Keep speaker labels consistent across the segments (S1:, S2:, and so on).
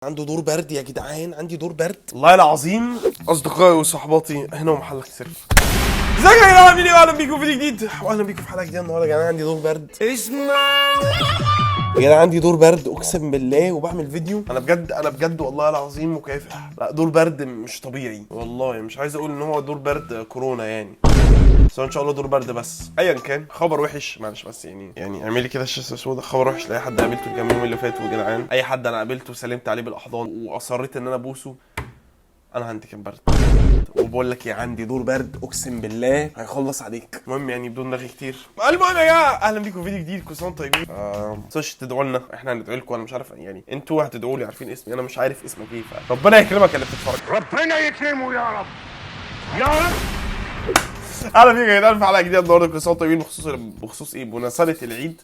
S1: عنده دور برد يا جدعان، عندي دور برد والله العظيم. اصدقائي وصحباتي هنا ومحلك سر. ازيكم يا جدعان، عاملين ايه؟ اهلا بيكم في فيديو جديد واهلا بيكم في حلقه جديده. النهارده يا جدعان عندي دور برد. يا جدعان عندي دور برد اقسم بالله، وبعمل فيديو انا بجد والله العظيم مكافح. لا دور برد مش طبيعي والله، مش عايز اقول ان هو دور برد كورونا يعني، بس ان شاء الله دور برد. بس ايا كان خبر وحش معلش، بس يعني اعملي كده الشاشه سودا. خبر وحش لاي حد قابلته الكام يوم اللي فاتوا يا جدعان. اي حد انا قابلته وسلمت عليه بالاحضان واصريت ان انا ابوسه، انا عندي كام برد. وبقول لك يا عندي دور برد اقسم بالله هيخلص عليك. المهم يعني بدون رغي كتير، المهم يا جماعه اهلا بيكم في فيديو جديد. كل سنه وانتم طيبين. تنسوش تدعوا لنا، احنا هندعي لكم. انا مش عارف يعني انتوا هتدعوا لي، عارفين اسمي انا مش عارف اسمك ايه، فربنا يكرمك اللي بتتفرج.
S2: ربنا يكرمه يا رب يا رب.
S1: اهلا بيكم يا جدعان في حلقه جديده النهارده. كل سنه وانتم طيبين، بخصوص ايه؟ بمناسبه العيد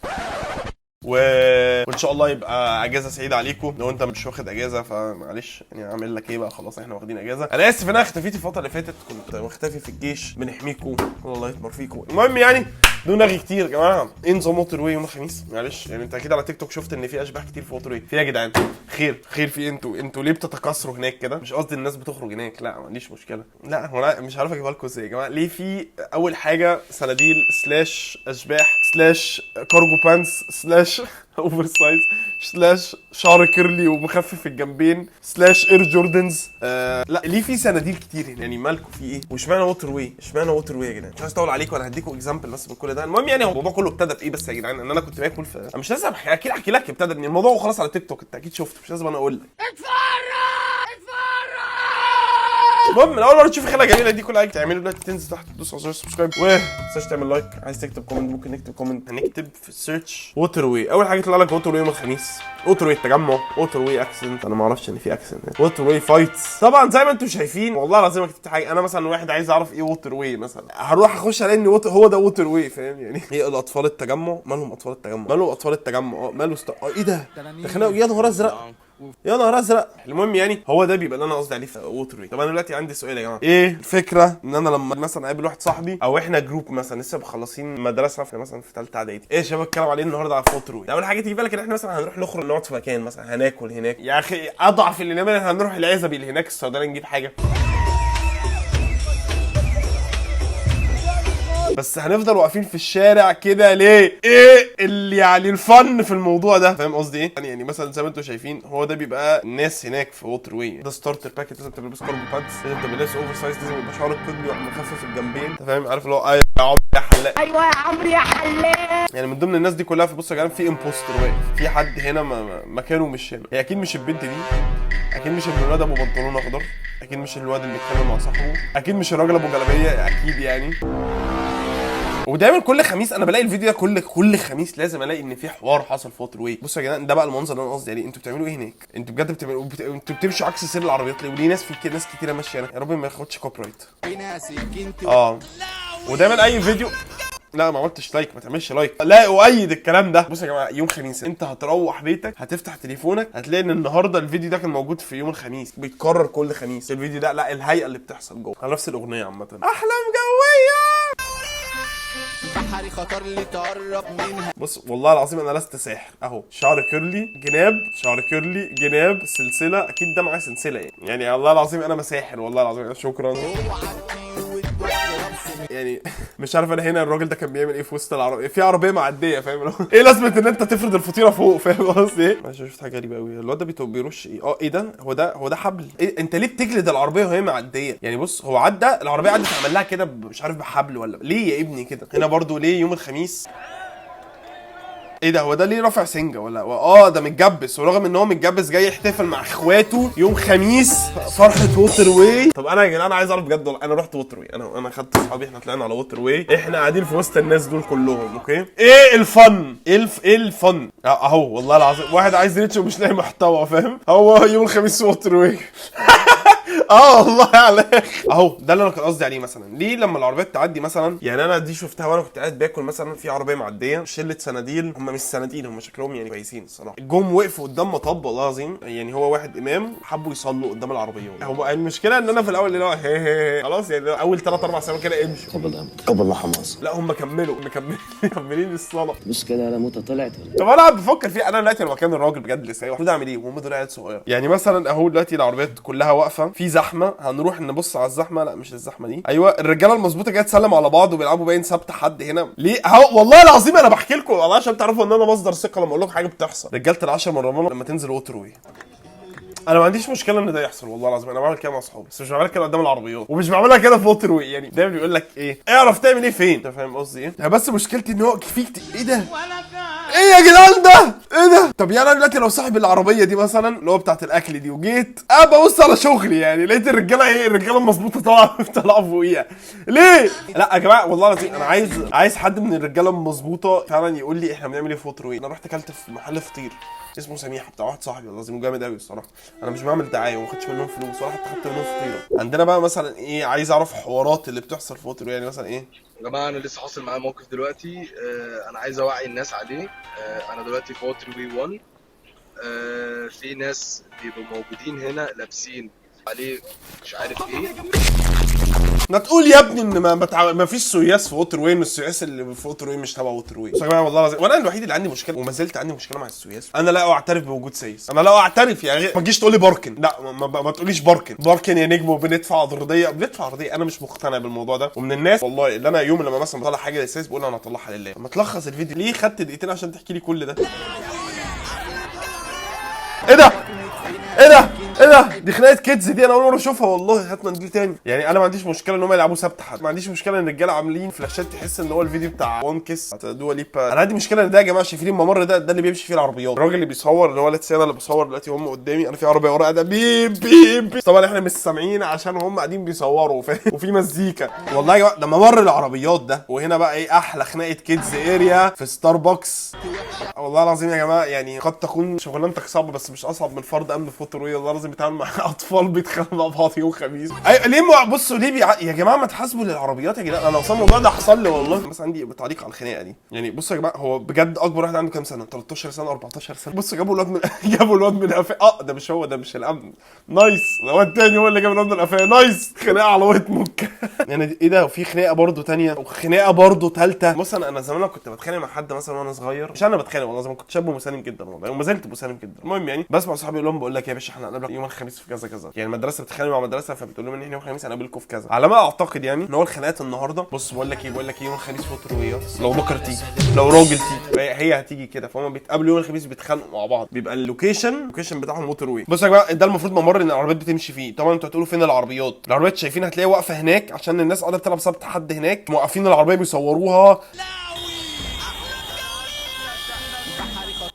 S1: وان شاء الله يبقى اجازه سعيده عليكم. لو انت مش واخد اجازه فمعلش يعني اعمل لك ايه بقى، خلاص احنا واخدين اجازه. انا اسف ان انا اختفيت الفتره اللي فاتت، كنت مختفي في الجيش بنحميكم الله يتمر فيكم. المهم يعني بدون رغي كتير يا جماعه، ايه نظام ووتر واي يوم الخميس؟ معلش يعني انت اكيد على تيك توك شفت ان في اشباح كتير في ووتر واي. في يا جدعان خير في انتوا ليه بتتكاثروا هناك كده؟ مش قصدي الناس بتخرج هناك، لا ما عنديش مشكله، لا هو انا مش عارف اجيبها لكم ازاي يا جماعه. ليه في اول حاجه صناديل سلاش اشباح سلاش كارجو بانس سلاش اوفر سايز سلاش شعر كيرلي ومخفف الجنبين سلاش اير جوردنز؟ لا ليه في صناديل كتير هنا يعني؟ مالكم في ايه؟ واشمعنى ووتر واي؟ اشمعنى ووتر واي يا جدعان؟ مش عايز اطول عليكم، انا هديكم اكزامبل بس من كل ده. المهم يعني هو الموضوع كله ابتدى بايه بس يا جدعان؟ ان انا كنت باكل في، أنا مش لازم احكي لك ابتدى ان الموضوع وخلاص على تيك توك، انت اكيد شفته مش لازم انا اقول لك. المهم من اول مره تشوف الحلقه الجميله دي كلها تعملوا دلوقتي تنزل تحت تدوس على زر سبسكرايب وما تنساش تعمل لايك. عايز تكتب كومنت ممكن نكتب كومنت، هنكتب في السيرش ووتر واي. اول حاجه تطلع لك ووتر واي يوم الخميس، ووتر واي التجمع، ووتر واي اكسنت، انا ما اعرفش ان في اكسنت، ووتر واي فايتس. طبعا زي ما انتم شايفين والله العظيم ما كتبت حاجه. انا مثلا واحد عايز اعرف ايه ووتر واي مثلا، هروح اخش الاقي ان هو ده ووتر واي، فاهم يعني؟ ايه الاطفال التجمع؟ مالهم اطفال التجمع؟ مالهم اطفال التجمع؟ ماله ايه ده خناقه يا نهار ازرق يا نهار ازرق. المهم يعني هو ده بيبقى اللي انا قصدي عليه في ووتر واي. طب انا دلوقتي عندي سؤال يا جماعه، ايه الفكره ان انا لما مثلا اقابل واحد صاحبي او احنا جروب مثلا لسه مخلصين مدرسه في مثلا في ثالثه اعدادي، ايه شباب الكلام عليه النهارده على ووتر واي؟ اول حاجه تيجي بالك ان احنا مثلا هنروح نخرج نقعد في مكان مثلا، هناكل هناك. يا اخي اضعف اللي نعمل هنروح العزبي اللي هناك الصيدليه نجيب حاجه، بس هنفضل واقفين في الشارع كده ليه؟ ايه اللي يعني الفن في الموضوع ده؟ فاهم قصدي ايه؟ يعني مثلا زي ما انتم شايفين هو ده بيبقى الناس هناك في ووتر واي. ده ستارتر باكيت، لازم تلبس كارجو بانتس، لازم تلبس اوفر سايز، لازم يبقى شعرك كله مخفف الجنبين، انت فاهم؟ عارف اللي هو ايوه يا عمرو يا حلاق،
S2: ايوه يا عمرو يا حلاق.
S1: يعني من ضمن الناس دي كلها. في بصوا يا جدعان في امبوستر واقف، في حد هنا مكانه مش هنا. هي اكيد مش البنت دي، اكيد مش الولاد ابو بنطلون اخضر، اكيد مش الواد اللي بيتكلم مع صاحبه، اكيد مش الراجل ابو جلابيه اكيد يعني. ودايما كل خميس انا بلاقي الفيديو ده، كل خميس لازم الاقي ان في حوار حصل في ووتر واي. بصوا يا جدعان ده بقى المنظر اللي انا قصدي عليه. انتوا بتعملوا ايه هناك؟ انتوا بجد بتعملوا انتوا بتمشوا عكس سير العربيات ليه؟ وليه ناس في ناس كتيره ماشيه هنا؟ يا رب ما ياخدش كوبي رايت. ودايما اي فيديو، لا ما عملتش لايك، ما تعملش لايك، لا اؤيد الكلام ده. بصوا يا جماعه يوم خميس انت هتروح بيتك هتفتح تليفونك هتلاقي ان النهارده الفيديو ده كان موجود في يوم الخميس، بيتكرر كل خميس الفيديو ده. لا الهيئه اللي بتحصل جوه على نفس الاغنيه عامه، احلام جويه
S3: بحري خطر لي تقرب منها.
S1: بص والله العظيم انا لست ساحر اهو، شعر كيرلي جناب، شعر كيرلي جناب، سلسله اكيد ده معاه سلسله يعني والله العظيم انا مساحر والله العظيم. شكرا يعني مش عارف انا هنا الراجل ده كان بيعمل ايه في وسط العربيه، في عربيه معديه فاهم؟ ايه لازمه ان انت تفرد الفطيره فوق؟ فاهم قصدي ايه؟ ماشي شفت حاجه غريبه قوي، الواد ده بيرش ايه؟ ايه ده؟ هو ده حبل إيه؟ انت ليه بتجلد العربيه وهي معديه يعني؟ بص هو عدى العربيه عدت عمل لها كده مش عارف بحبل ولا ليه يا ابني كده؟ هنا برضو ليه يوم الخميس؟ ايه ده؟ هو ده ليه رافع سنجه ولا ده متجبس؟ ورغم ان هو متجبس جاي يحتفل مع اخواته يوم خميس فرحه ووتر واي. طب انا يا جدعان عايز اعرف بجد والله، انا رحت ووتر واي، انا خدت اصحابي احنا طلعنا على ووتر واي، احنا قاعدين في وسط الناس دول كلهم اوكي. ايه الفن؟ ايه الفن؟ اهو والله العظيم واحد عايز ريتش ومش لاقي محتوى فاهم؟ هو يوم الخميس ووتر واي والله عليك. اهو ده اللي انا كنت قصدي عليه. مثلا ليه لما العربيات تعدي مثلا، يعني انا دي شفتها وانا كنت قاعد باكل مثلا، في عربيه معديه شله صناديل، هم مش صناديل، هم شكلهم يعني كويسين الصراحه، جم وقفوا قدام مطب والله العظيم، يعني هو واحد امام حبوا يصلوا قدام العربيه. هو المشكله ان انا في الاول اللي هو خلاص يعني اول 3 4 سنين كده امشي
S4: قبل الله حماس.
S1: لا هم كملوا مكملين الصلاه.
S4: بص كده انا موتة طلعت.
S1: طب انا بفكر فيه، انا دلوقتي لو مكان الراجل بجد اللي سايق المفروض اعمل ايه وهم دول عيال صغيره؟ يعني مثلا اهو دلوقتي العربيات كلها واقفه في زحمه، هنروح نبص على الزحمه؟ لا مش الزحمه دي. ايوه الرجاله المظبوطه جايه تسلم على بعض وبيلعبوا باين ثابته حد هنا ليه اهو. والله العظيم انا بحكي لكم والله عشان تعرفوا ان انا مصدر ثقه لما اقول لكم حاجه بتحصل. رجاله العشر من رمضان لما تنزل ووتر، انا ما عنديش مشكله ان ده يحصل والله العظيم، انا بعمل كده مع اصحابي، بس مش بعملها كده قدام العربيات، ومش بعملها كده في ووتر واي. يعني دايما بيقول لك ايه اعرف تعمل ايه فين، انت فاهم قصدي ايه؟ يعني بس مشكلتي ان هو فيك ايه ده؟ ايه يا جدعان ده؟ ايه ده؟ طب يعني انا دلوقتي لو صاحب العربيه دي مثلا اللي هو بتاعت الاكل دي وجيت ببص على شغلي، يعني لقيت الرجاله ايه، الرجاله المظبوطه طالعه فوقيها ليه؟ لا يا جماعه والله العظيم انا عايز حد من الرجاله المظبوطه فعلا يقول لي احنا بنعمل ايه في ووتر واي. انا رحت اكلت في محل فطير اسمه سميحه بتاع واحد صاحبي والله العظيم جامد قوي الصراحه، انا مش بعمل دعايه وما خدتش منهم فلوس ولا حتى خدت منهم فطيره. عندنا بقى مثلا ايه، عايز اعرف حوارات اللي بتحصل في ووتر، يعني مثلا ايه
S5: يا جماعه انا لسه حاصل معايا موقف دلوقتي، انا عايز اوعي الناس عليه. انا دلوقتي في ووتر واي 1. في ناس بيبقوا موجودين هنا لابسين عليه مش عارف ايه.
S1: ما تقول يا ابني ان ما فيش سوياس في ووتر واي، السوياس اللي في ووتر واي مش تبع ووتر واي. بس يا جماعه والله العظيم وانا الوحيد اللي عندي مشكله وما زلت عندي مشكله مع السوياس، انا لا اعترف بوجود سيس، انا لا اعترف. يعني ما تجيش تقول لي باركن، لا ما تقوليش باركن يا نجم وبندفع ارضيه انا مش مقتنع بالموضوع ده. ومن الناس والله اللي انا يوم لما مثلا بطلع حاجه للسيس بقول انا هطلعها لله. ما تلخص الفيديو ليه خدت دقيقتين عشان تحكي لي كل ده؟ ايه ده؟ دي خناقه كيدز دي، انا اول مره اشوفها والله. هات منديل تاني. يعني انا ما عنديش مشكله ان هم يلعبوا سبت حد، ما عنديش مشكله ان الرجاله عاملين فلاشات تحس ان هو الفيديو بتاع وان كيس دوا ليبا. انا عندي مشكله ان ده يا جماعه شايفين الممر ده اللي بيمشي فيه العربيات، الراجل اللي بيصور اللي هو انا اللي بصور دلوقتي وهم قدامي، انا في عربيه ورايا قاعده بيب طبعا احنا مش سامعين عشان هم قاعدين بيصوروا وفي مزيكا. والله يا جماعه ده ممر العربيات ده. وهنا بقى ايه احلى خناقه كيدز اريا في ستاربكس. والله العظيم يا جماعه يعني قد تكون شغلانتك صعبه بس مش اصعب من فرد امن في ووتر واي. والله لازم يتعامل مع اطفال بيتخانقوا مع بعض يوم خميس. ليه بصوا ليه يا جماعه ما تحاسبوا للعربيات يا جدعان. انا اصلا الموضوع ده حصل لي والله. بس عندي تعليق على الخناقه دي. يعني بصوا يا جماعه هو بجد اكبر واحد عنده كام سنه؟ 13 سنه 14 سنه. بصوا جابوا الواد من قفاه. ده مش هو، ده مش الامن. نايس. هو التاني هو اللي جاب الواد من قفاه. نايس. خناقه على وقت ممكن. يعني ايه ده؟ وفي خناقه برده ثانيه وخناقه برده ثالثه. مثلا انا زمان كنت بتخانق مع حد مثلا وانا صغير، مش انا بتخانق والله، زمان كنت شاب مسالم جدا والله وما زلت مسالم جدا. المهم يعني بسمع صحابي يقول لهم بقول لك يا باشا احنا هنقابلك يوم الخميس في كذا كذا، يعني المدرسه بتتخانق مع مدرسه فبتقول لهم ان احنا يوم الخميس هنقابلكم في كذا. على ما اعتقد يعني ان هو الخناقات النهارده. بص بقول لك يوم الخميس في ووتر واي، لو بكره تيجي لو راجل تيجي هي هتيجي كده، فهم بيتقابلوا يوم الخميس بيتخانقوا مع بعض، بيبقى اللوكيشن بتاعهم ووتر واي. بصوا يا جماعه ده المفروض ممر ان العربيات بتمشي فيه. طبعا انتوا هتقولوا فين العربيات شايفين هتلاقي واقفه هناك عشان الناس قاعده بتلعب سبت حد هناك موقفين العربيه بيصوروها.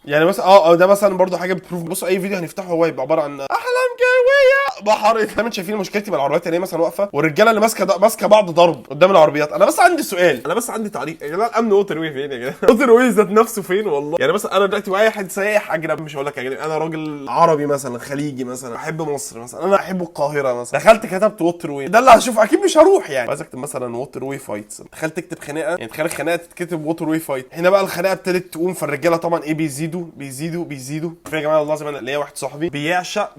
S1: يعني مثلا ده مثلا برضو حاجه بتبروف. بصوا اي فيديو هنفتحه هو يبقى عباره عن احلام جويه بحر. كمان شايفين مشكلتي مع العربيات اللي هي مثلا واقفه والرجاله اللي ماسكه بعض ضرب قدام العربيات. انا بس عندي سؤال، انا بس عندي تعليق يا جدعان، الامن ووتر واي فين يا جدعان؟ ووتر واي ذات نفسه فين والله؟ يعني مثلا انا دلوقتي واحد سايح اجنبي، مش هقول لك يا جدعان انا راجل عربي مثلا خليجي مثلا احب مصر مثلا، انا احب القاهره مثلا، دخلت كتبت ووتر واي، ده اللي هشوف اكيد مش هروح. يعني عايز اكتب مثلا ووتر واي فايتس، دخلت تكتب خناقه، يعني تخيل الخناقه تتكتب ووتر واي فايت. هنا بقى الخناقه ابتدت تقوم، فالرجاله طبعا ايه بيزيدوا في يا جماعه والله زي ما انا ليا واحد صاحبي بيعشق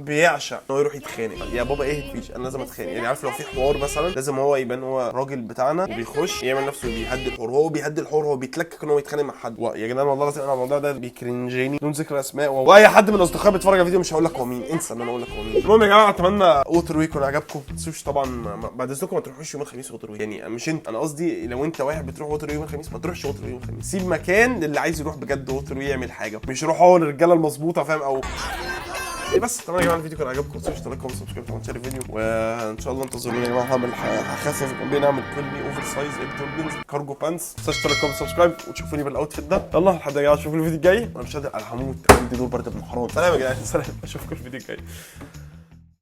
S1: انه يروح يتخانق. يا بابا ايه مفيش، انا لازم اتخانق. يعني عارف لو في حوار مثلا لازم هو يبان هو الراجل بتاعنا وبيخش يعمل نفسه بيهدي الحوار، هو بيتلكك ان هو يتخانق مع حد. يا جدعان والله لازم انا الموضوع ده بيكرنجيني بدون ذكر اسماء، واي حد من الاصدقاء بيتفرج على الفيديو مش هقول لك هو مين، انسى ان انا اقول لك هو مين. المهم يا جماعه اتمنى ووتر واي يكون عجبكم. ما تنسوش طبعا بعد اذنكم ما تروحوش يوم الخميس ووتر واي. يعني مش انت، انا قصدي لو انت واحد بتروح ووتر واي يوم الخميس ما تروحش ووتر واي يوم الخميس، سيب مكان للي عايز يروح بجد ووتر واي يعمل حاجه، مش يروح هو للرجاله المظبوطه فاهم او بس. تمام يا جماعه الفيديو كان عجبكم، ما تنسوش اشتراك وسبسكرايب طبعا شير الفيديو، وان شاء الله انتظروني يا جماعه. هخفف جنبي نعمل كل اوفر سايز ابتول كارجو بانس. ما تنسوش اشتراك وسبسكرايب وتشوفوني بالاوتفيت ده. يلا لحد يا جماعه اشوفكم الفيديو الجاي. انا مش قادر على هموت عندي دور برد ابن حرام. سلام يا جدعان، سلام اشوفكم الفيديو الجاي.